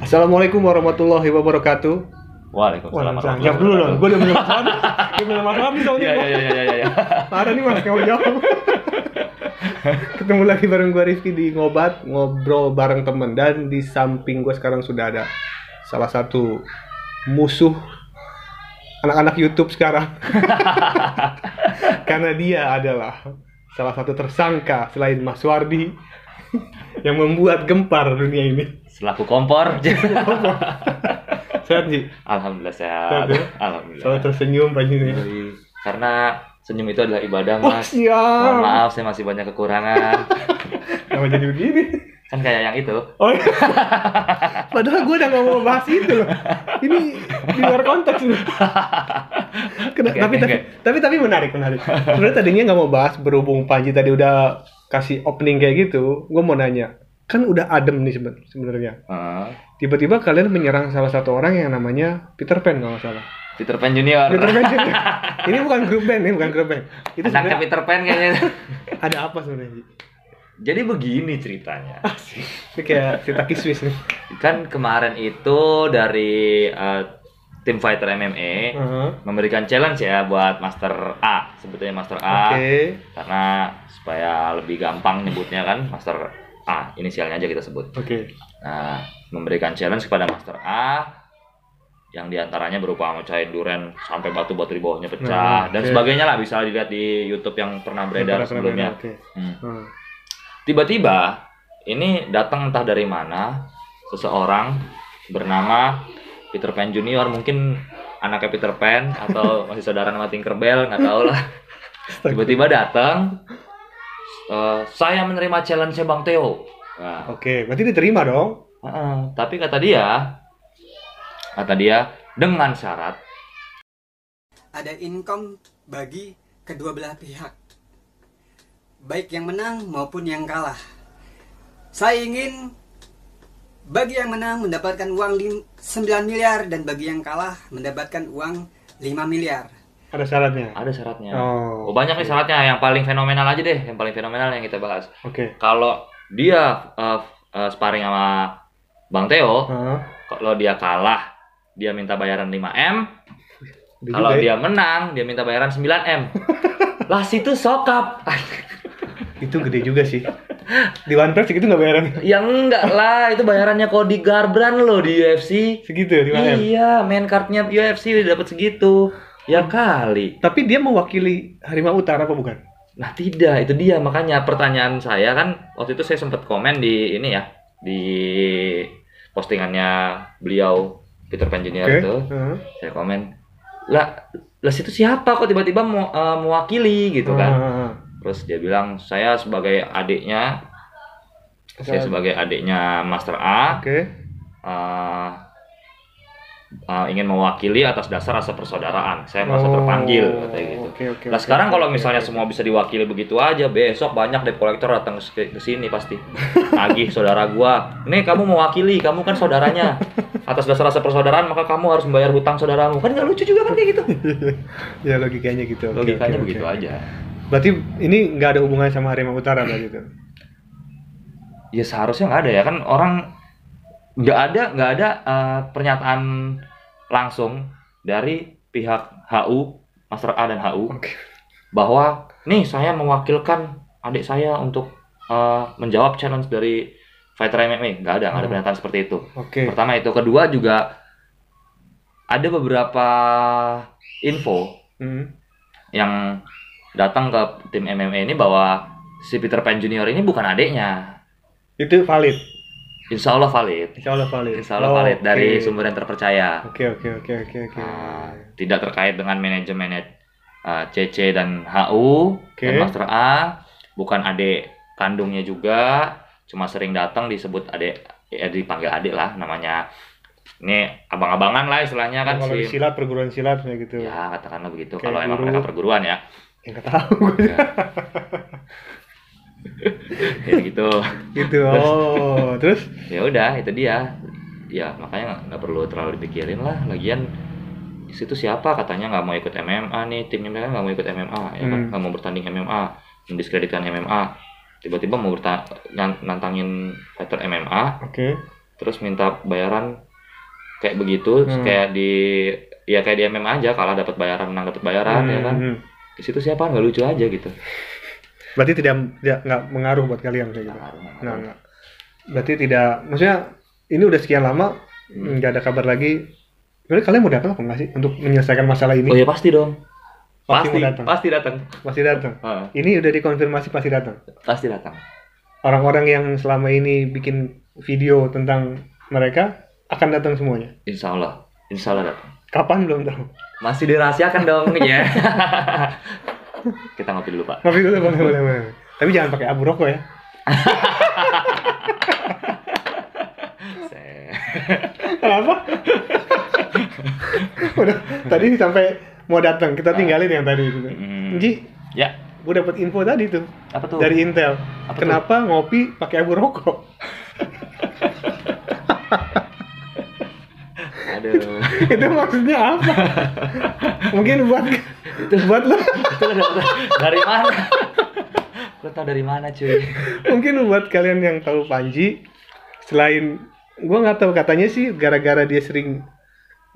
Assalamualaikum warahmatullahi wabarakatuh. Waalaikumsalam Waalaikumsalam. Jawab dulu dong. Gue udah belum masalah. Gue belum masalah nih soalnya. Iya. Ada nih mas, kamu jawab. Ketemu lagi bareng gue Rifki di Ngobat, ngobrol bareng temen. Dan di samping gue sekarang sudah ada salah satu musuh anak-anak YouTube sekarang. Karena dia adalah salah satu tersangka selain Mas Wardi yang membuat gempar dunia ini. Selaku kompor. Sehat Ji? Alhamdulillah Sehat, sehat. ya? Alhamdulillah. Selalu tersenyum Pak Ji nih. Karena senyum itu adalah ibadah, Oh Mas. siap. Mohon maaf, saya masih banyak kekurangan. Kenapa jadi begini? Kan kayak yang itu. Oh iya. Padahal gue udah gak mau bahas itu loh. Ini di luar konteks loh. Oke. Tapi menarik. Sebenarnya tadinya nggak mau bahas berhubung Panji tadi udah kasih opening kayak gitu. Gue mau nanya, kan udah adem nih sebenarnya. Tiba-tiba kalian menyerang salah satu orang yang namanya Peter Pan kalau nggak salah. Peter Pan Junior. Peter Pan Junior. Ini bukan grup band, Itu Anaknya sebenarnya Peter Pan kayaknya. ada apa sebenarnya? Ji? Jadi begini ceritanya. Ini kayak cerita kismis nih. Kan kemarin itu dari tim fighter MMA memberikan challenge ya buat Master A, sebetulnya Master A. Oke. Karena supaya lebih gampang nyebutnya kan Master A, inisialnya aja kita sebut. Oke. Nah, memberikan challenge kepada Master A yang diantaranya berupa mecahin duren sampai batu-batu di bawahnya pecah dan sebagainya lah, bisa dilihat di YouTube yang pernah beredar sebelumnya. Tiba-tiba ini datang entah dari mana seseorang bernama Peter Pan Junior, mungkin anaknya Peter Pan atau masih saudara sama Tinkerbell, nggak tahu lah. Tiba-tiba datang, saya menerima challenge Bang Theo. Nah, Oke, berarti diterima dong. tapi kata dia dengan syarat ada income bagi kedua belah pihak, baik yang menang maupun yang kalah. Saya ingin bagi yang menang mendapatkan uang 9 miliar dan bagi yang kalah mendapatkan uang 5 miliar. Ada syaratnya? Ada syaratnya. Oh, Banyak nih syaratnya. Yang paling fenomenal aja deh, yang paling fenomenal yang kita bahas. Oke. Kalau dia sparring sama Bang Theo, kalau dia kalah, dia minta bayaran 5M. Kalau dia menang, dia minta bayaran 9M. Lah situ sokap. Itu gede juga sih. Di One Piece segitu nggak bayaran? Ya enggak lah, itu bayarannya Cody Garbrandt loh di UFC. Segitu ya, 5M? Iya, main cardnya UFC udah dapat segitu. Ya kali. Tapi dia mewakili Harimau Utara apa bukan? Nah tidak, itu dia. Makanya pertanyaan saya kan, waktu itu saya sempat komen di ini ya, di postingannya beliau Peter Pan Junior itu. Saya komen, lah situ siapa kok tiba-tiba mewakili gitu kan. Terus dia bilang, saya sebagai adiknya Master A, ingin mewakili atas dasar rasa persaudaraan. Saya merasa terpanggil katanya gitu. Nah sekarang kalau misalnya semua bisa diwakili begitu aja, besok banyak debt collector datang ke sini pasti. Agih saudara gua, nih kamu mewakili, kamu kan saudaranya. Atas dasar rasa persaudaraan maka kamu harus membayar hutang saudaramu. Kan nggak lucu juga kan kayak gitu. Ya logikanya gitu. Logikanya begitu aja. Berarti ini nggak ada hubungannya sama Harimau Utara berarti itu? Ya seharusnya nggak ada ya, kan orang nggak ada pernyataan langsung dari pihak HU, Master A dan HU, bahwa nih saya mewakilkan adik saya untuk menjawab challenge dari fighter MMA. Nggak ada pernyataan seperti itu. Pertama itu. Kedua juga ada beberapa info yang datang ke tim MMA ini bahwa si Peter Pan Junior ini bukan adiknya. Itu valid? Insya Allah valid. Dari sumber yang terpercaya. Oke. Tidak terkait dengan manajemen CC dan HU dan Master A. Bukan adik kandungnya juga. Cuma sering datang disebut adik, ya dipanggil adik lah namanya. Ini abang-abangan lah istilahnya kan. Kalau di silat, perguruan silat kayak gitu. Ya katakanlah begitu. Kalau emang mereka perguruan ya. Ya nggak tahu. Ya gitu. Terus? Ya udah, itu dia. Ya makanya nggak perlu terlalu dipikirin lah. Lagian situ siapa katanya nggak mau ikut MMA nih, timnya mereka nggak mau ikut MMA, ya kan, nggak mau bertanding MMA, mendiskreditkan MMA. Tiba-tiba mau nantangin fighter MMA. terus minta bayaran kayak begitu, kayak di MM aja, kalah dapat bayaran, menang dapat bayaran, ya kan. Di situ siapa nggak lucu aja gitu. Berarti nggak mengaruh buat kalian kayak gitu. Nggak. Berarti tidak, maksudnya ini udah sekian lama nggak ada kabar lagi. Jadi kalian mau datang apa nggak sih untuk menyelesaikan masalah ini? Oh ya pasti dong. Pasti datang. Ini udah dikonfirmasi pasti datang. Pasti datang. Orang-orang yang selama ini bikin video tentang mereka akan datang semuanya. Insya Allah datang. Kapan belum tahu. Masih dirahasiakan dong ya. Kita ngopi dulu Pak. Ngopi dulu boleh. Tapi jangan pakai abu rokok ya. Kenapa? Udah tadi sampai mau datang, kita tinggalin yang tadi itu. Ji, ya. Gue dapet info tadi tuh. Apa tuh? Dari Intel. Kenapa tuh? ngopi pakai abu rokok? Aduh. Itu maksudnya apa? Mungkin buat lo. Itu dari mana? Lo tau dari mana cuy? Mungkin buat kalian yang tahu Panji, selain gue nggak tahu, katanya sih gara-gara dia sering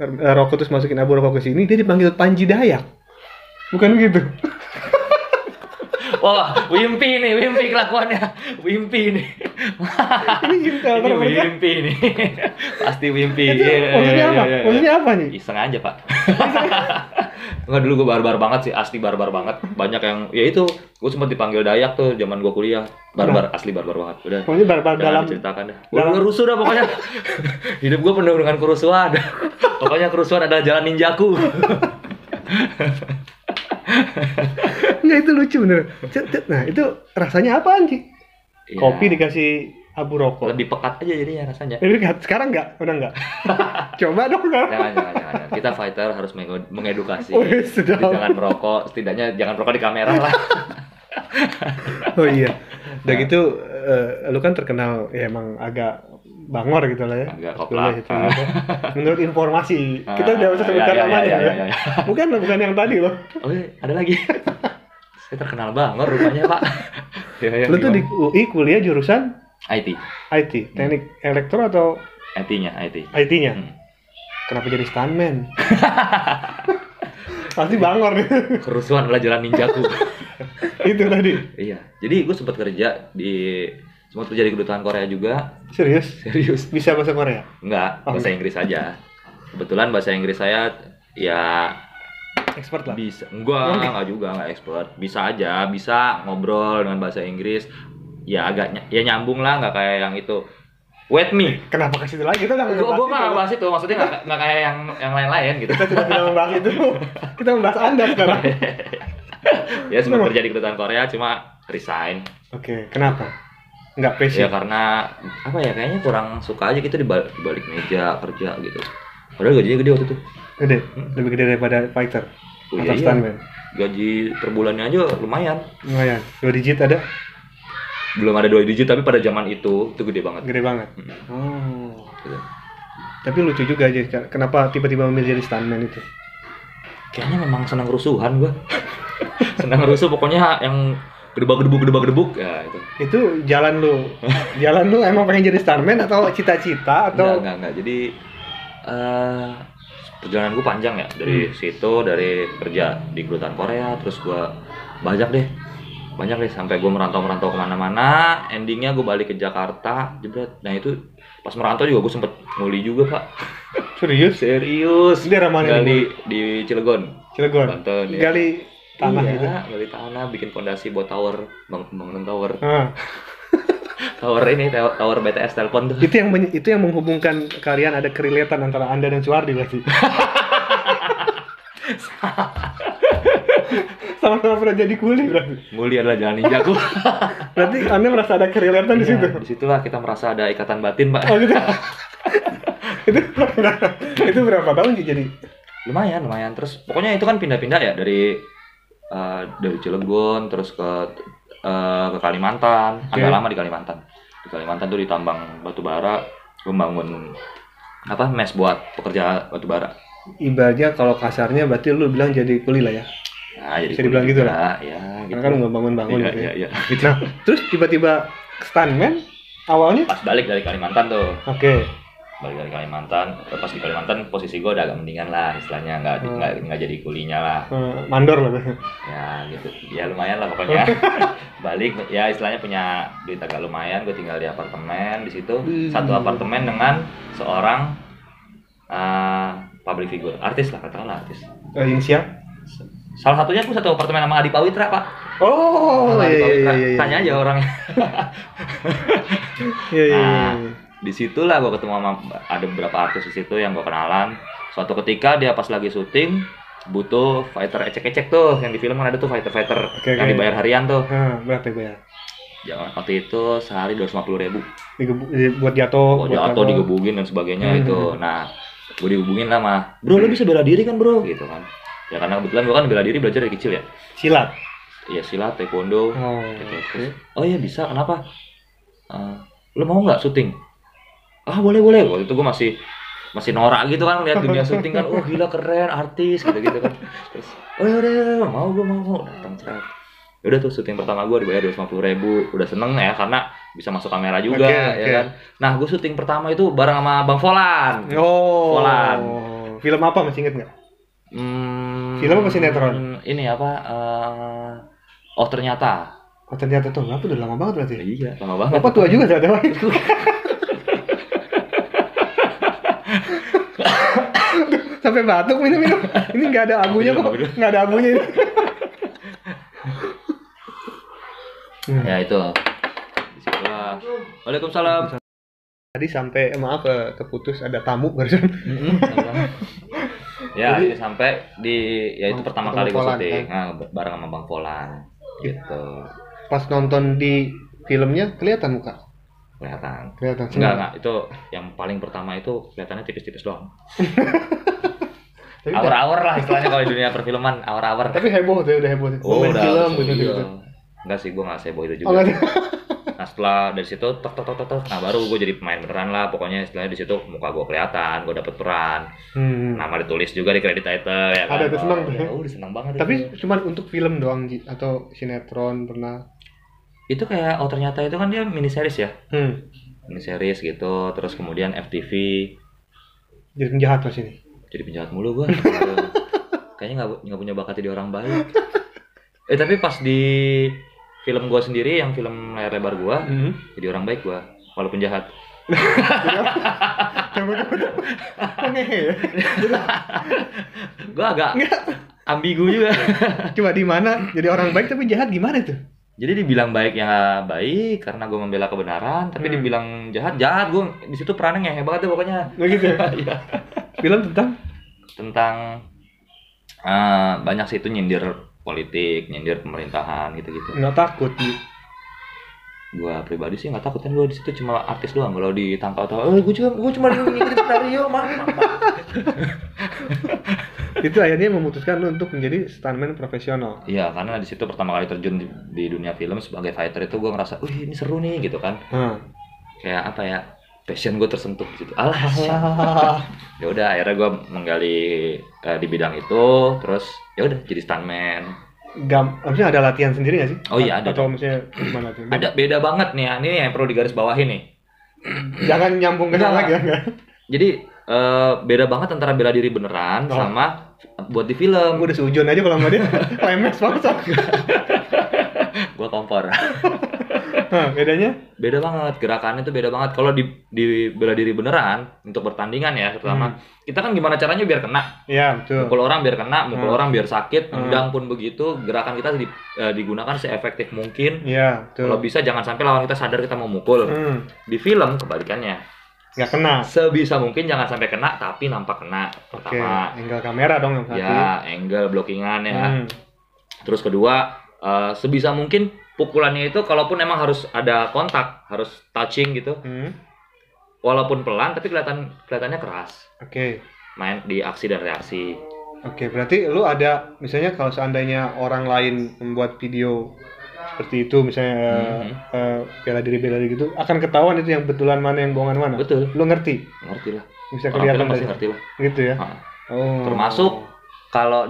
rokok terus masukin abu rokok ke sini, dia dipanggil Panji Dayak. Bukan gitu? Wah, Wimpi kelakuannya. Wimpi nih. Ini Intel ini Wimpi nih. Pasti Wimpi. Maksudnya apa? Maksudnya apa nih? Iseng aja Pak. Enggak, dulu gue barbar banget sih, asli barbar banget. Banyak yang, ya itu, gue sempat dipanggil Dayak tuh zaman gue kuliah. Asli barbar banget. Udah. Pokoknya barbar dalam ceritakan deh. Ngerusuh dah pokoknya. Hidup gue penuh dengan kerusuhan. Pokoknya kerusuhan adalah jalan ninjaku. Enggak, itu lucu bener. Nah, itu rasanya apaan sih? Ya. Kopi dikasih abu rokok. Lebih pekat aja jadinya rasanya. Sekarang enggak? Udah enggak? Coba dong. Jangan. Kita fighter harus mengedukasi. Jadi jangan merokok, setidaknya jangan merokok di kamera lah. Oh iya. Udah gitu, lu kan terkenal ya emang agak bangor gitu lah ya. Agak koplak. Menurut informasi, kita udah usah sebutkan namanya ya. Bukan yang tadi loh. Oh iya, ada lagi. Saya terkenal bangor rupanya Pak. Lu tuh di UI kuliah jurusan? IT. Teknik elektro atau? IT-nya. Kenapa jadi stuntman? Pasti bangor nih. Kerusuhan adalah jalan ninjaku. Itu tadi. Iya. Jadi gue sempat kerja di kedutaan Korea juga. Serius? Bisa bahasa Korea? Enggak, bahasa Inggris aja. Kebetulan bahasa Inggris saya ya expert lah. Bisa. Enggak juga, enggak expert. Bisa aja, bisa ngobrol dengan bahasa Inggris. Ya agak nyambung lah, enggak kayak yang itu. Wait me. Kenapa ke situ lagi? Kita gue nggak bahas itu, maksudnya nggak kayak yang lain-lain gitu. Kita tidak membahas itu. Kita membahas Anda sekarang. Ya sempat kerja di kedutaan Korea, cuma resign. Oke, kenapa? Nggak passion? Ya karena apa ya, kayaknya kurang suka aja gitu di balik meja kerja gitu. Padahal gajinya gede waktu itu. Gede? Lebih gede daripada fighter? Oh, atau stuntman? Gaji per bulannya aja lumayan. 2 digit ada? Belum ada 2 digit, tapi pada zaman itu gede banget. Oh. Gitu. Tapi lucu juga aja, kenapa tiba-tiba memilih jadi stuntman itu? Kayaknya memang senang rusuhan gua. Senang rusuh, pokoknya yang gedebak-gedebuk ya itu. Itu jalan lu emang pengen jadi stuntman atau cita-cita atau? Enggak. Jadi perjalanan gua panjang ya, dari situ, dari kerja di kedutaan Korea, terus gua banyak deh sampai gue merantau kemana-mana. Endingnya gue balik ke Jakarta, jebret. Nah itu pas merantau juga gue sempet nguli juga Pak. Serius. Daerah mana? Gali di Cilegon. Banten. Ya. Gali tanah gitu. Gali tanah, bikin fondasi buat bangunan tower. Tower BTS telepon tuh. Itu yang menghubungkan kalian, ada kerelatan antara Anda dan Suwardi berarti. Sama-sama pernah jadi kuli berarti. Kuli adalah jalan ninjaku. Berarti Anda merasa ada kerelatan di situ. Disitulah kita merasa ada ikatan batin, Pak. Oh gitu. itu berapa tahun jadi? Lumayan. Terus pokoknya itu kan pindah-pindah ya dari Cilegon terus ke Kalimantan. Agak lama di Kalimantan. Di Kalimantan tuh ditambang batu bara, membangun mes buat pekerja batu bara. Ibaratnya kalau kasarnya berarti lu bilang jadi kuli lah ya. Nah, jadi bisa dibilang gitu lah. Ya, gitu. Karena kan nggak bangun-bangun gitu. Iya. Nah, terus tiba-tiba stuntman Awalnya? Pas balik dari Kalimantan tuh. Oke. Balik dari Kalimantan, pas di Kalimantan posisi gue udah agak mendingan lah, istilahnya nggak jadi kulinya lah. Mandor lah. Ya gitu, ya lumayan lah pokoknya. Balik, ya istilahnya punya duit agak lumayan, gue tinggal di apartemen di situ, satu apartemen dengan seorang public figure, artis lah katakanlah artis. Inisial? Salah satunya aku satu apartemen sama Adi Pawitra, Pak. Oh, iya. Tanya aja orangnya. Iya. Disitulah gue ketemu sama ada beberapa artis di situ yang gue kenalan. Suatu ketika dia pas lagi syuting butuh fighter ecek-ecek tuh, yang di film kan ada tuh fighter yang dibayar harian tuh. Berapa dibayar? Ya, waktu itu sehari 250.000. Buat jatuh, digebukin dan sebagainya itu. Nah, gue dihubungin lah mah, bro, lu bisa bela diri kan bro, gitu kan. Ya karena kebetulan gue kan bela diri belajar dari kecil ya. Silat? Iya silat, taekwondo. Terus, oh iya bisa, kenapa? Lu mau nggak syuting? Boleh. Waktu itu gue masih norak gitu kan, lihat dunia syuting kan, gila keren, artis gitu kan. Terus, yaudah, mau datang cerah. Yaudah tuh syuting pertama gue dibayar 250.000, udah seneng ya karena bisa masuk kamera juga ya kan. Nah gue syuting pertama itu bareng sama Bang Volan. Volan. Film apa masih inget nggak? Film apa sinetron? Ini apa? Ternyata tuh, apa udah lama banget berarti? Iya, lama banget. Bapak tua juga ternyata. Sampai batuk minum. Ini nggak ada abunya kok. Nggak ada abunya ini. Ya itu. Disitulah. Waalaikumsalam. Tadi sampai maaf keputus ada tamu barusan. Ya, jadi sampai ya itu pertama kali gue syuting bareng sama Bang Volan. Gitu. Pas nonton di filmnya kelihatan muka? Kelihatan. Enggak, itu yang paling pertama itu kelihatannya tipis-tipis doang. Awar-awar lah istilahnya kalau di dunia perfilman, awar-awar. Tapi heboh tuh, udah heboh. Udah film gitu. Enggak sih, gue nggak seheboh itu juga. Nah setelah dari situ tok, nah baru gue jadi pemain beneran lah. Pokoknya istilahnya di situ muka gue kelihatan, gue dapet peran. Nama ditulis juga di credit title ya kan. Ada tuh seneng tuh. Udah seneng banget. Tapi cuma untuk film doang atau sinetron pernah? Itu kayak ternyata itu kan dia mini series ya. Mini series gitu, terus kemudian FTV. Jadi penjahat mas ini. Jadi penjahat mulu gue. Kayaknya nggak punya bakat jadi orang baik. Tapi pas di film gue sendiri, yang film layar lebar gue, jadi orang baik gue, walaupun jahat. Gue agak ambigu juga. Coba di mana jadi orang baik tapi jahat gimana tuh? Jadi dibilang baik ya baik karena gue membela kebenaran, tapi dibilang jahat gue di situ perannya ngehe banget tuh pokoknya. Begitu. Iya. Film tentang banyak sih itu nyindir politik, nyindir pemerintahan gitu-gitu. Nggak takut nih? Gua pribadi sih nggak takut, kan gua di situ cuma artis doang. Kalau ditangkap gua cuma ngikutin skenario mah. Itu akhirnya memutuskan lu untuk menjadi stuntman profesional. Iya, karena di situ pertama kali terjun di dunia film sebagai fighter itu gua ngerasa, ini seru nih gitu kan. Kayak apa ya? Passion gue tersentuh di situ. Ya udah akhirnya gue menggali di bidang itu, terus ya udah jadi stuntman. Maksudnya ada latihan sendiri nggak sih? Oh iya ada. Atau maksudnya gimana tuh? Ada, beda banget nih ya. Ini yang perlu digaris bawahi nih. Jangan nyambung ke sana lagi ya. Jadi beda banget antara bela diri beneran sama buat di film. Gue udah seujon aja kalau sama dia. Climax banget. Gue kompor. Bedanya? Beda banget, gerakannya tuh beda banget. Kalau di bela diri beneran untuk pertandingan ya, terutama kita kan gimana caranya biar kena. Iya, betul. Mukul orang biar kena, mukul orang biar sakit, nendang pun begitu. Gerakan kita digunakan seefektif mungkin. Iya, betul. Kalau bisa jangan sampai lawan kita sadar kita mau mukul. Di film kebalikannya. Nggak kena. Sebisa mungkin jangan sampai kena, tapi nampak kena. Pertama, angle kamera dong yang satu. Ya, angle blockingan ya. Terus kedua, sebisa mungkin pukulannya itu kalaupun emang harus ada kontak, harus touching gitu. Walaupun pelan tapi kelihatannya keras. Main di aksi dan reaksi. Berarti lu ada misalnya kalau seandainya orang lain membuat video seperti itu misalnya bela diri gitu, akan ketahuan itu yang betulan mana yang bohongan mana. Betul. Lu ngerti lah. Bisa kelihatan pasti ngerti lah. Gitu ya. Termasuk kalau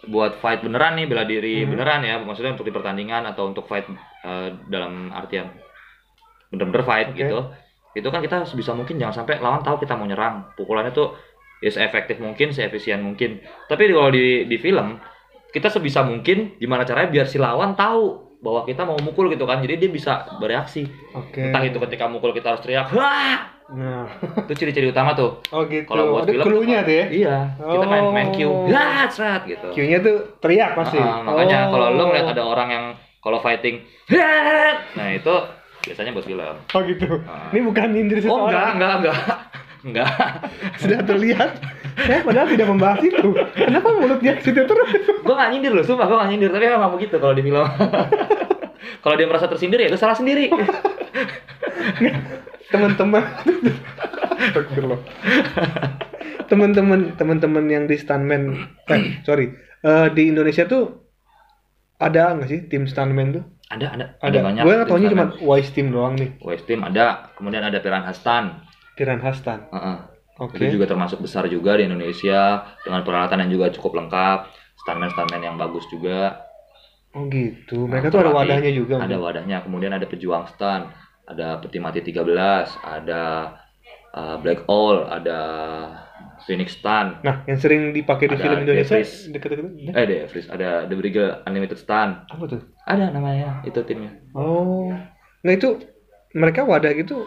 buat fight beneran nih, bela diri beneran ya, maksudnya untuk di pertandingan atau untuk fight dalam artian bener-bener fight gitu. Itu kan kita sebisa mungkin jangan sampai lawan tahu kita mau nyerang. Pukulannya tuh ya seefektif mungkin, seefisien mungkin. Tapi kalau di film kita sebisa mungkin gimana caranya biar si lawan tahu bahwa kita mau mukul gitu kan. Jadi dia bisa bereaksi. Entah itu ketika mukul kita harus teriak, "Wah!" Nah, itu ciri-ciri utama tuh. Oh gitu. Kalau buat ada clue-nya tuh ya? Iya. Kita main cue. Serat gitu. Cue-nya tuh teriak pasti. Makanya kalau lo ngeliat ada orang yang kalau fighting, nah itu biasanya buat film. Oh gitu. Ini bukan nyindir seseorang. Enggak. Sudah terlihat. Saya padahal tidak membahas itu. Kenapa mulutnya ke situ terus? Gue nggak nyindir loh, sumpah gue nggak nyindir. Tapi memang begitu kalau di film. Kalau dia merasa tersindir ya itu salah sendiri. Teman-teman yang di stuntman, di Indonesia tuh ada nggak sih tim stuntman tuh? Ada banyak. Gue nggak taunya cuma Wise Team doang nih. Wise Team ada, kemudian ada Piranha Stunt. Oke. Itu juga termasuk besar juga di Indonesia dengan peralatan yang juga cukup lengkap, stuntman yang bagus juga. Oh gitu. Mereka tuh ada wadahnya juga. Ada wadahnya. Kemudian ada Pejuang Stunt, ada Peti Mati 13, ada Black Owl, ada Phoenix Stunt. Nah, yang sering dipakai di film Indonesia Devries, ada The Briggle Unlimited Stunt. Apa tuh? Ada namanya, itu timnya. Oh. Nah, itu mereka wadah gitu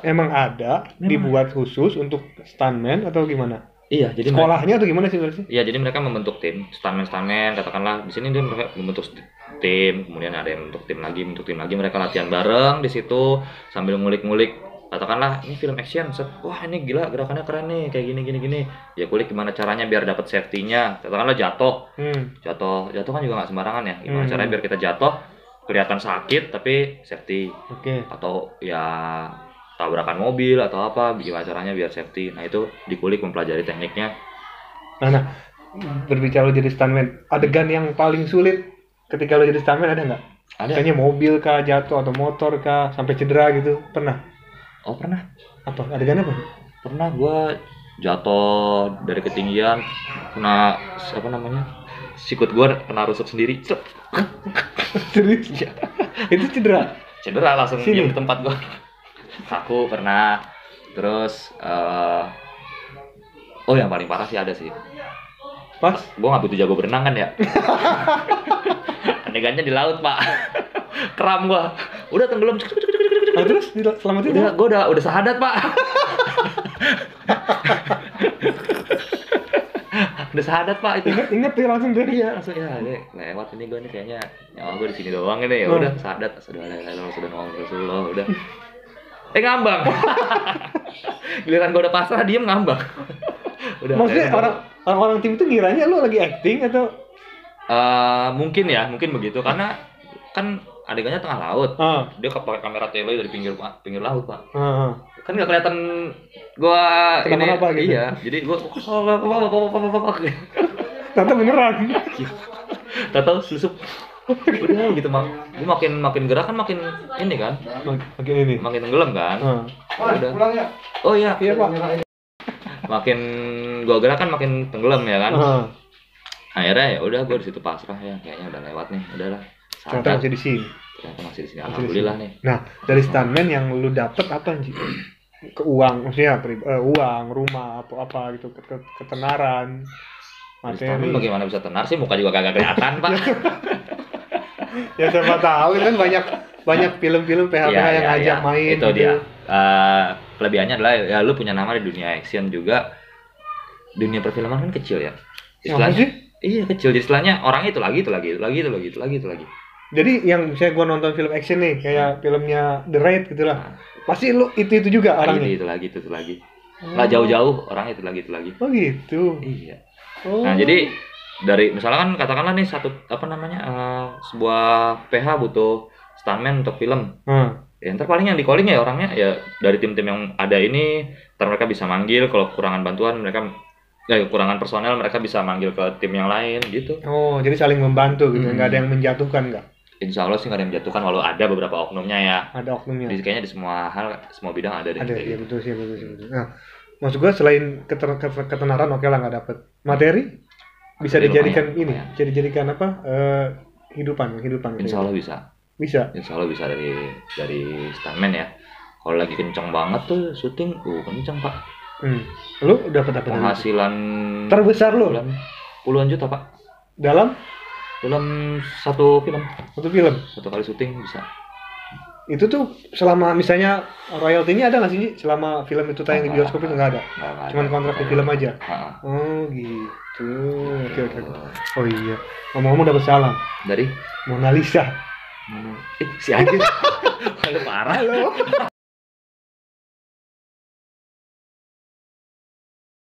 emang ada dibuat khusus untuk stuntman atau gimana? Iya, jadi sekolahnya atau gimana sih berarti? Iya, jadi mereka membentuk tim stuntman katakanlah di sini dia mereka membentuk tim, kemudian ada yang bentuk tim lagi, mereka latihan bareng di situ sambil ngulik-ngulik. Katakanlah ini film action, wah ini gila gerakannya keren nih, kayak gini. Ya kulik gimana caranya biar dapat safety-nya. Katakanlah jatuh kan juga nggak sembarangan ya. Gimana caranya biar kita jatuh kelihatan sakit tapi safety. Atau ya tabrakan mobil atau apa, gimana caranya biar safety. Nah itu dikulik mempelajari tekniknya. Nah, berbicara jadi stuntman, adegan yang paling sulit ketika lo jadi stuntman ada nggak? Ada. Kayaknya mobil kah jatuh atau motor kah sampai cedera gitu, pernah? Oh pernah. Apa? Adegan apa? Pernah gue jatuh dari ketinggian, kena sikut gue kena rusuk sendiri. Serius? Itu cedera? Cedera langsung diam di tempat gue. Kaku pernah. Terus yang paling parah sih ada sih. Pas? Gue nggak butuh jago berenang kan ya. Adegannya di laut pak. Kram gue. Udah tenggelam. Terus selamatin? Gue udah sahadat pak. Udah sahadat pak itu. Ingat ya langsung deh. Iya langsung ya. Lewat ini gue nih kayaknya. Nyawa gue di sini doang ini ya. Udah sahadat. Sudah Rasulullah udah. Ngambang. Giliran gue udah pasrah diem ngambang. Udah. Maksudnya orang tim itu ngiranya lu lagi acting atau? Mungkin begitu karena kan adegannya tengah laut. Dia pakai kamera tele dari pinggir laut pak. Kan nggak kelihatan gue ini apa gitu. Iya. Jadi gue ternyata beneran. Tahu selusup. Udah gitu gue makin gerak kan makin ini kan makin tenggelam kan. Udah pulang ya. Oh iya pak. Makin gue gerak kan makin tenggelam ya kan. Akhirnya ya udah gue di situ pasrah ya kayaknya udah lewat nih udahlah. Ternyata masih di sini. Alhamdulillah nih. Nah dari stuntman yang lu dapet apa sih? Ke uang maksudnya uang rumah atau apa gitu ketenaran materi. Bagaimana bisa tenar sih muka juga kagak kelihatan pak. Ya siapa tahu kan banyak film-film PH yang ngajak main itu gitu. Dia kelebihannya adalah ya lu punya nama di dunia action juga. Dunia perfilman kan kecil ya istilahnya. Iya kecil jadi istilahnya orangnya itu lagi. Jadi yang misalnya gua nonton film action nih kayak filmnya The Raid gitulah. Pasti lu itu juga orangnya. Itu lagi. Nggak jauh-jauh orangnya itu lagi. Oh gitu. Iya. Nah jadi dari misalkan katakanlah nih sebuah PH butuh stuntman untuk film. Ya ntar paling yang di calling ya orangnya ya dari tim-tim yang ada ini, ntar mereka bisa manggil kalau kekurangan bantuan kekurangan personel mereka bisa manggil ke tim yang lain gitu. Oh jadi saling membantu gitu, nggak ada yang menjatuhkan nggak? Insya Allah sih nggak ada yang menjatuhkan walau ada beberapa oknumnya ya. Ada oknumnya. Kayaknya di semua bidang ada deh. Ada ya betul sih. Nah maksud gue selain ketenaran oke lah nggak dapet materi. Bisa dijadikan ini, jadi jadikan apa? Hidupan. Insya Allah bisa. Bisa. Insya Allah bisa dari stuntman ya. Kalau lagi kencang banget tuh syuting, kencang pak. Lu dapat apa? Penghasilan terbesar lu? Puluhan juta pak. Dalam satu film. Satu kali syuting bisa. Itu tuh selama misalnya royaltinya ada nggak sih selama film itu tayang di bioskop itu nggak ada? Cuman kontrak di film aja. Oh gitu. Oke. Oh iya. Ngomong-ngomong dapat salam dari Mona Lisa. Si Agil. Parah. Halo.